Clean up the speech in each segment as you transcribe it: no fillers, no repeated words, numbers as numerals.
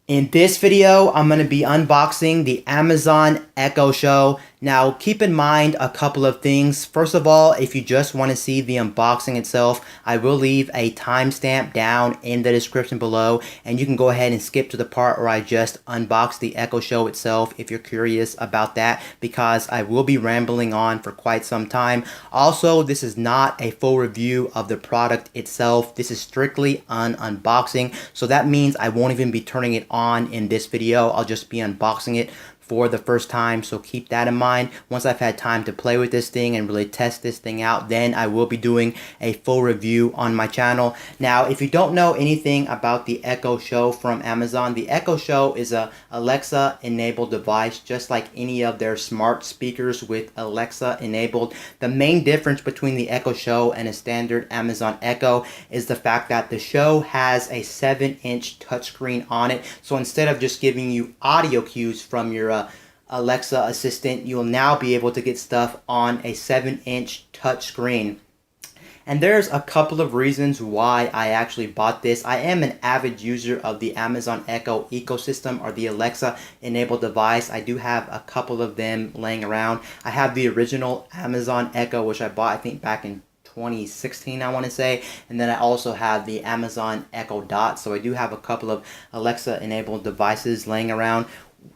In this video, I'm going to be unboxing the Amazon Echo Show. Now, keep in mind a couple of things. First of all, if you just want to see the unboxing itself, I will leave a timestamp down in the description below, and you can go ahead and skip to the part where I just unbox the Echo Show itself if you're curious about that, because I will be rambling on for quite some time. Also, this is not a full review of the product itself. This is strictly an unboxing, so that means I won't even be turning it on in this video. I'll just be unboxing it for the first time, so keep that in mind. Once I've had time to play with this thing and really test this thing out, then I will be doing a full review on my channel. Now, if you don't know anything about the Echo Show from Amazon, the Echo Show is a Alexa enabled device, just like any of their smart speakers with Alexa enabled. The main difference between the Echo Show and a standard Amazon Echo is the fact that the Show has a 7-inch touchscreen on it. So instead of just giving you audio cues from your Alexa assistant, you'll now be able to get stuff on a 7-inch touchscreen. And there's a couple of reasons why I actually bought this. I am an avid user of the Amazon Echo ecosystem, or the Alexa enabled device. I do have a couple of them laying around. I have the original Amazon Echo, which I bought I think back in 2016, I want to say, and then I also have the Amazon Echo Dot. So I do have a couple of Alexa enabled devices laying around.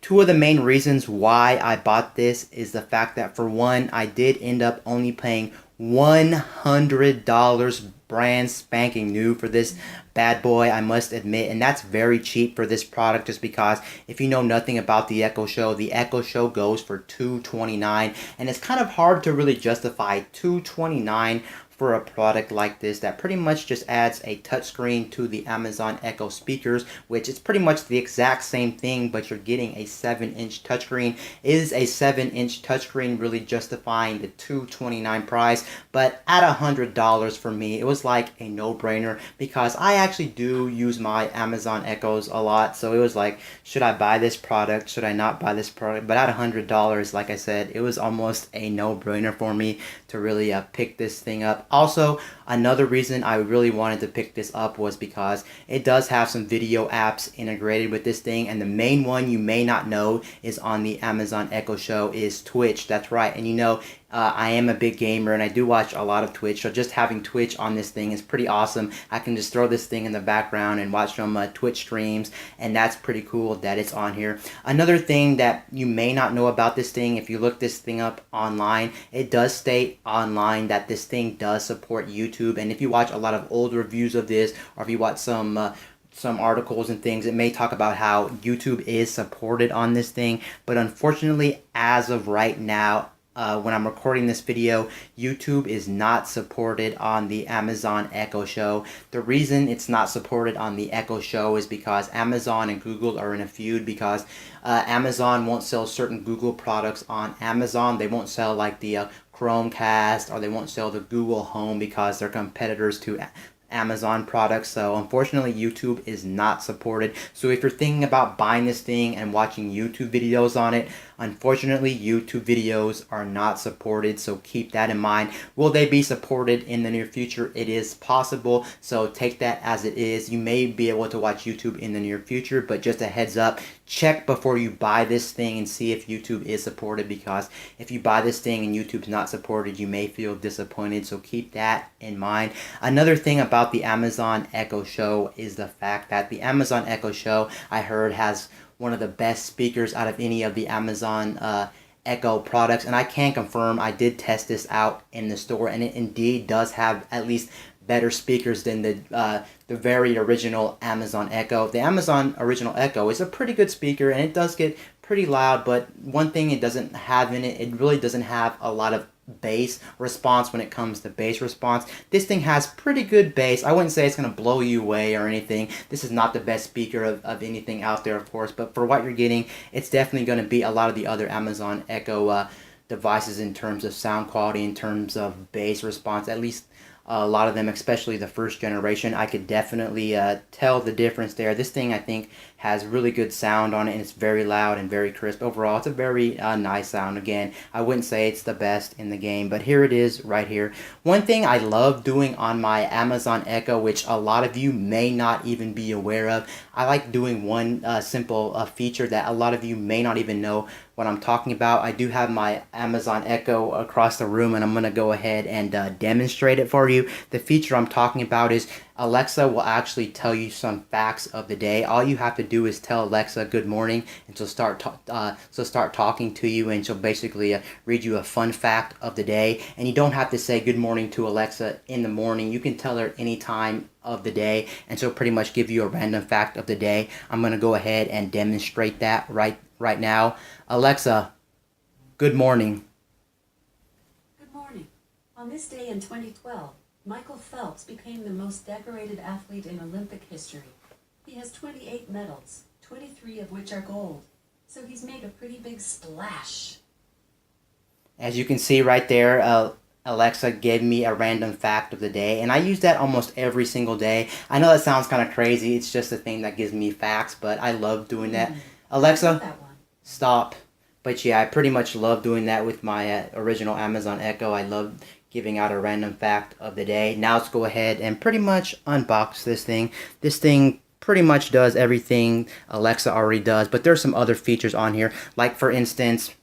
Two of the main reasons why I bought this is the fact that, for one, I did end up only paying $100 brand spanking new for this bad boy, I must admit, and that's very cheap for this product, just because if you know nothing about the Echo Show goes for $229, and it's kind of hard to really justify $229 for a product like this that pretty much just adds a touchscreen to the Amazon Echo speakers, which is pretty much the exact same thing, but you're getting a 7-inch touchscreen. Is a 7-inch touchscreen really justifying the $229 price? But at $100 for me, it was like a no-brainer, because I actually do use my Amazon Echoes a lot, so it was like, should I buy this product? Should I not buy this product? But at $100, like I said, it was almost a no-brainer for me to really pick this thing up. Also, another reason I really wanted to pick this up was because it does have some video apps integrated with this thing, and the main one you may not know is on the Amazon Echo Show is Twitch. That's right, and you know, I am a big gamer and I do watch a lot of Twitch, so just having Twitch on this thing is pretty awesome. I can just throw this thing in the background and watch some Twitch streams, and that's pretty cool that it's on here. Another thing that you may not know about this thing, if you look this thing up online, it does state online that this thing does support YouTube, and if you watch a lot of old reviews of this, or if you watch some articles and things, it may talk about how YouTube is supported on this thing, but unfortunately, as of right now, when I'm recording this video, YouTube is not supported on the Amazon Echo Show. The reason it's not supported on the Echo Show is because Amazon and Google are in a feud, because Amazon won't sell certain Google products on Amazon. They won't sell like the Chromecast, or they won't sell the Google Home, because they're competitors to Amazon products. So unfortunately, YouTube is not supported. So if you're thinking about buying this thing and watching YouTube videos on it, unfortunately, YouTube videos are not supported, so keep that in mind. Will they be supported in the near future? It is possible, so take that as it is. You may be able to watch YouTube in the near future, but just a heads up, check before you buy this thing and see if YouTube is supported, because if you buy this thing and YouTube's not supported, you may feel disappointed, so keep that in mind. Another thing about the Amazon Echo Show is the fact that the Amazon Echo Show, I heard, has one of the best speakers out of any of the Amazon Echo products, and I can confirm, I did test this out in the store, and it indeed does have at least better speakers than the very original Amazon Echo. The Amazon original Echo is a pretty good speaker, and it does get pretty loud, but one thing it doesn't have in it, it really doesn't have a lot of bass response. When it comes to bass response, this thing has pretty good bass. I wouldn't say it's going to blow you away or anything. This is not the best speaker of anything out there, of course, but for what you're getting, it's definitely going to beat a lot of the other Amazon Echo devices in terms of sound quality, in terms of bass response. At least a lot of them, especially the first generation. I could definitely tell the difference there. This thing, I think, has really good sound on it, and it's very loud and very crisp. Overall, it's a very nice sound. Again, I wouldn't say it's the best in the game, but here it is right here. One thing I love doing on my Amazon Echo, which a lot of you may not even be aware of, I like doing one simple feature that a lot of you may not even know what I'm talking about. I do have my Amazon Echo across the room, and I'm going to go ahead and demonstrate it for you. The feature I'm talking about is Alexa will actually tell you some facts of the day. All you have to do is tell Alexa good morning, and she'll start talking to you, and she'll basically read you a fun fact of the day. And you don't have to say good morning to Alexa in the morning. You can tell her any time of the day, and she'll pretty much give you a random fact of the day. I'm going to go ahead and demonstrate that right now. Alexa, good morning. Good morning. On this day in 2012, Michael Phelps became the most decorated athlete in Olympic history. He has 28 medals, 23 of which are gold. So he's made a pretty big splash. As you can see right there, Alexa gave me a random fact of the day, and I use that almost every single day. I know that sounds kind of crazy. It's just a thing that gives me facts, but I love doing that. Alexa, stop. But yeah, I pretty much love doing that with my original Amazon Echo. I love giving out a random fact of the day. Now let's go ahead and pretty much unbox this thing. This thing pretty much does everything Alexa already does, but there's some other features on here. Like for instance,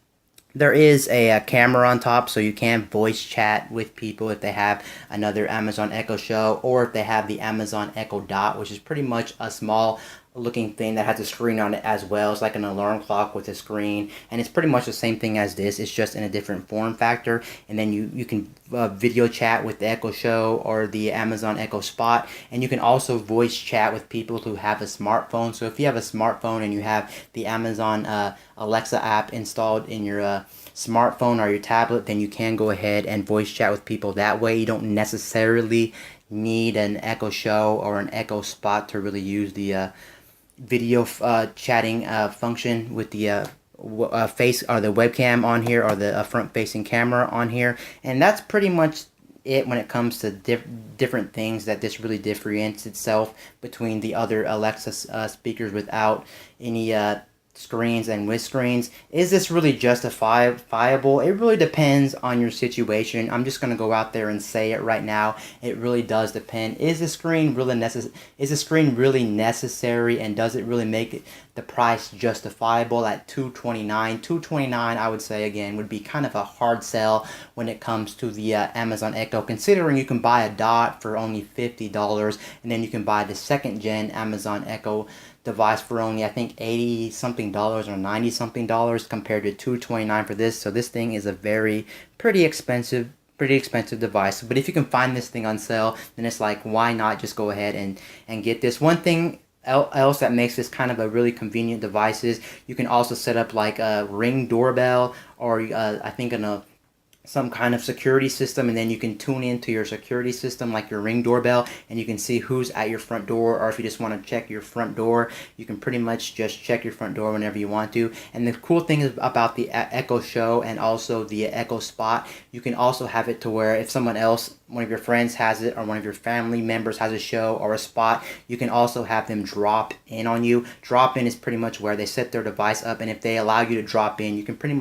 there is a camera on top, so you can voice chat with people if they have another Amazon Echo Show, or if they have the Amazon Echo Dot, which is pretty much a small looking thing that has a screen on it as well. It's like an alarm clock with a screen, and it's pretty much the same thing as this. It's just in a different form factor. And then you can video chat with the Echo Show or the Amazon Echo Spot, and you can also voice chat with people who have a smartphone. So if you have a smartphone and you have the Amazon Alexa app installed in your smartphone or your tablet, then you can go ahead and voice chat with people that way. You don't necessarily need an Echo Show or an Echo Spot to really use the video chatting function with the face or the webcam on here, or the front facing camera on here. And that's pretty much it when it comes to different things that this really differentiates itself between the other Alexa speakers without any screens and with screens. Is this really justifiable? It really depends on your situation. I'm just going to go out there and say it right now. It really does depend. Is the screen really necessary, and does it really make the price justifiable at $229? $229, I would say, again, would be kind of a hard sell when it comes to the Amazon Echo, considering you can buy a Dot for only $50, and then you can buy the second gen Amazon Echo device for only, I think, $80 something or $90 something compared to $229 for this. So this thing is a pretty expensive device. But if you can find this thing on sale, then it's like, why not just go ahead and get this. One thing else that makes this kind of a really convenient device is you can also set up like a Ring doorbell, or I think some kind of security system, and then you can tune into your security system like your Ring doorbell, and you can see who's at your front door. Or if you just want to check your front door, you can pretty much just check your front door whenever you want to. And the cool thing is about the Echo Show and also the Echo Spot, you can also have it to where if someone else, one of your friends has it, or one of your family members has a show or a spot, you can also have them drop in on you. Drop in is pretty much where they set their device up, and if they allow you to drop in, you can pretty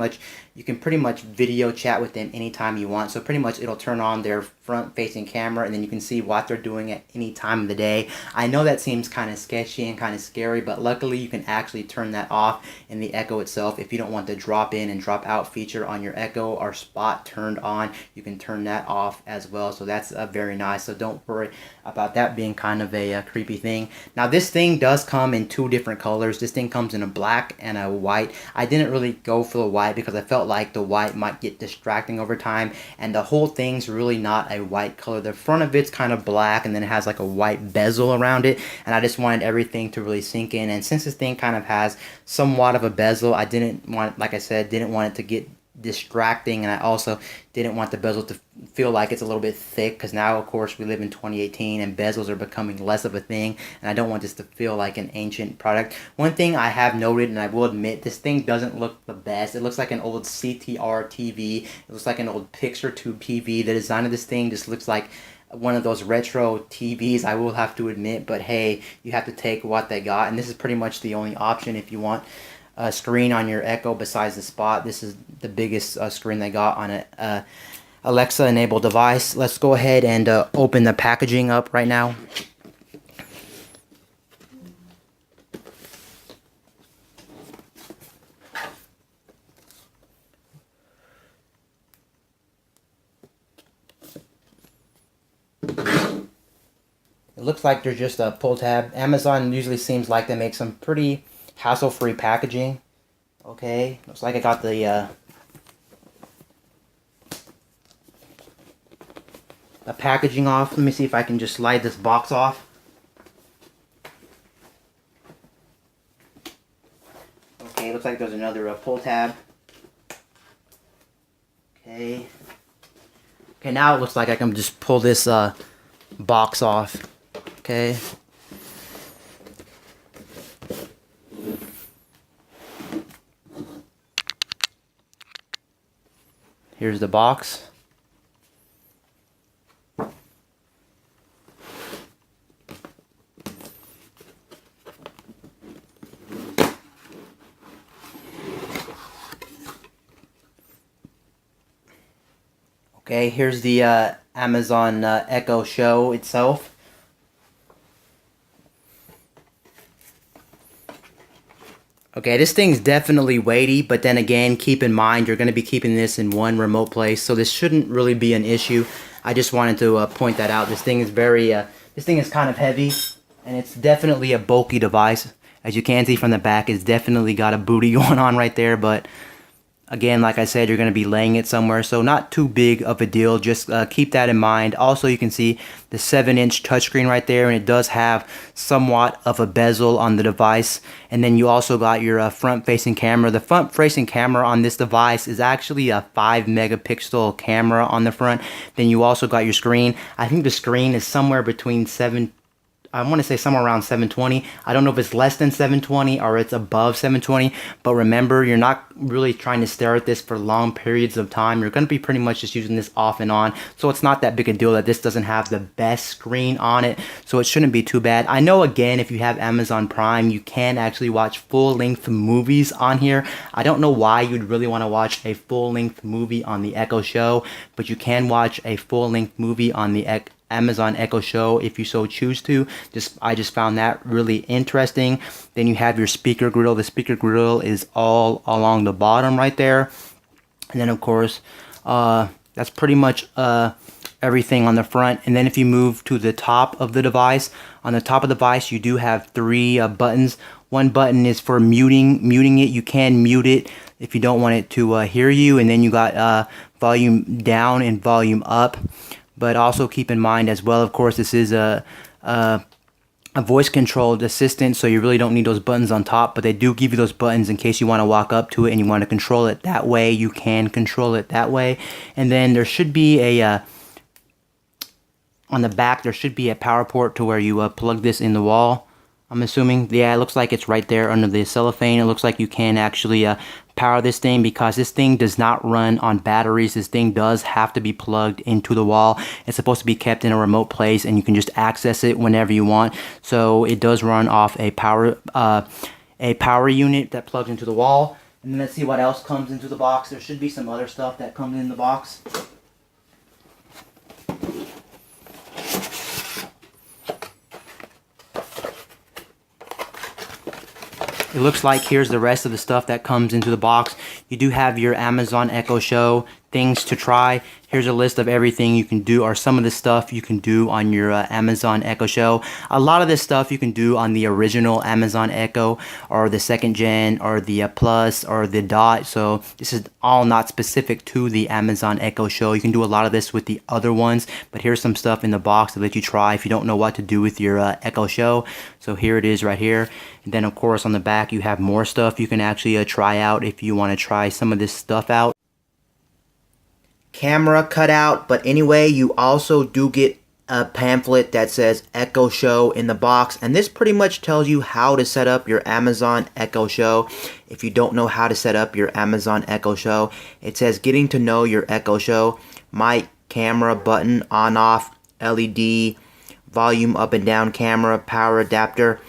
much video chat with them anytime you want. So pretty much it'll turn on their front facing camera, and then you can see what they're doing at any time of the day. I know that seems kind of sketchy and kind of scary, but luckily you can actually turn that off in the Echo itself. If you don't want the drop in and drop out feature on your Echo or Spot turned on, you can turn that off as well. So that's very nice. So don't worry about that being kind of a creepy thing. Now this thing does come in two different colors. This thing comes in a black and a white. I didn't really go for the white because I felt like the white might get distracting over time, and the whole thing's really not a white color. The front of it's kind of black, and then it has like a white bezel around it, and I just wanted everything to really sink in. And since this thing kind of has somewhat of a bezel, I didn't want, like I said, didn't want it to get distracting, and I also didn't want the bezel to feel like it's a little bit thick, because now of course we live in 2018 and bezels are becoming less of a thing, and I don't want this to feel like an ancient product. One thing I have noted, and I will admit, this thing doesn't look the best. It looks like an old CTR TV. It looks like an old Pixar Tube TV. The design of this thing just looks like one of those retro TVs, I will have to admit, but hey, you have to take what they got, and this is pretty much the only option if you want a screen on your Echo besides the Spot. This is the biggest screen they got on a Alexa enabled device. Let's go ahead and open the packaging up right now. It looks like there's just a pull tab. Amazon usually seems like they make some pretty hassle-free packaging. Okay, looks like I got the packaging off. Let me see if I can just slide this box off. Okay, looks like there's another pull tab. Okay. Okay, now it looks like I can just pull this box off. Okay. Here's the box. Okay, here's the Amazon Echo Show itself. Okay, this thing's definitely weighty, but then again, keep in mind you're going to be keeping this in one remote place, so this shouldn't really be an issue. I just wanted to point that out. This thing is this thing is kind of heavy, and it's definitely a bulky device. As you can see from the back, it's definitely got a booty going on right there, but again, like I said, you're going to be laying it somewhere, so not too big of a deal. Just keep that in mind. Also, you can see the 7-inch touchscreen right there, and it does have somewhat of a bezel on the device. And then you also got your front-facing camera. The front-facing camera on this device is actually a 5-megapixel camera on the front. Then you also got your screen. I think the screen is somewhere between I want to say somewhere around 720. I don't know if it's less than 720 or it's above 720, but remember, you're not really trying to stare at this for long periods of time. You're going to be pretty much just using this off and on, so it's not that big a deal that this doesn't have the best screen on it, so it shouldn't be too bad. I know, again, if you have Amazon Prime, you can actually watch full-length movies on here. I don't know why you'd really want to watch a full-length movie on the Echo Show, but you can watch a full-length movie on the Amazon Echo Show if you so choose to. I just found that really interesting. Then you have your speaker grill. The speaker grill is all along the bottom right there. And then of course, that's pretty much everything on the front. And then if you move to the top of the device, on the top of the device you do have 3 buttons. One button is for muting it. You can mute it if you don't want it to hear you. And then you got volume down and volume up. But also keep in mind as well, of course, this is a voice-controlled assistant, so you really don't need those buttons on top, but they do give you those buttons in case you want to walk up to it and you want to control it that way. You can control it that way. And then there should be a, on the back, there should be a power port to where you plug this in the wall, I'm assuming. Yeah, it looks like it's right there under the cellophane. It looks like you can actually power this thing, because this thing does not run on batteries. This thing does have to be plugged into the wall. It's supposed to be kept in a remote place, and you can just access it whenever you want. So it does run off a power unit that plugs into the wall. And then let's see what else comes into the box. There should be some other stuff that comes in the box. It looks like here's the rest of the stuff that comes into the box. You do have your Amazon Echo Show things to try. Here's a list of everything you can do, or some of the stuff you can do on your Amazon Echo Show. A lot of this stuff you can do on the original Amazon Echo, or the 2nd gen, or the Plus, or the Dot. So this is all not specific to the Amazon Echo Show. You can do a lot of this with the other ones, but here's some stuff in the box to let you try if you don't know what to do with your Echo Show. So here it is right here. And then of course on the back you have more stuff you can actually try out if you want to try some of this stuff out. Camera cutout, but anyway, you also do get a pamphlet that says Echo Show in the box, and this pretty much tells you how to set up your Amazon Echo Show. If you don't know how to set up your Amazon Echo Show, it says getting to know your Echo Show, mic, camera, button, on, off, LED, volume up and down camera, power adapter,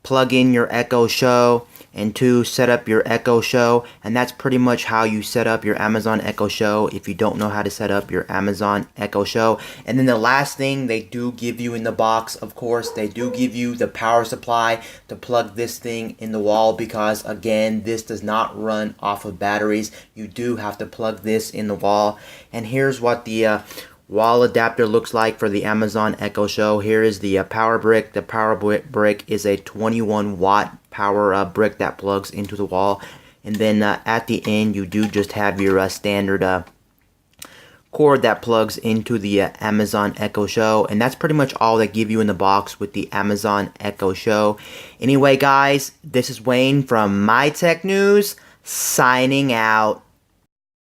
plug in your Echo Show, and 2, set up your Echo Show. And that's pretty much how you set up your Amazon Echo Show if you don't know how to set up your Amazon Echo Show. And then the last thing they do give you in the box, of course, they do give you the power supply to plug this thing in the wall, because again, this does not run off of batteries. You do have to plug this in the wall. And here's what the wall adapter looks like for the Amazon Echo Show. Here is the power brick. The power brick is a 21 watt power brick that plugs into the wall. And then at the end, you do just have your standard cord that plugs into the Amazon Echo Show. And that's pretty much all they give you in the box with the Amazon Echo Show. Anyway, guys, this is Wayne from My Tech News, signing out.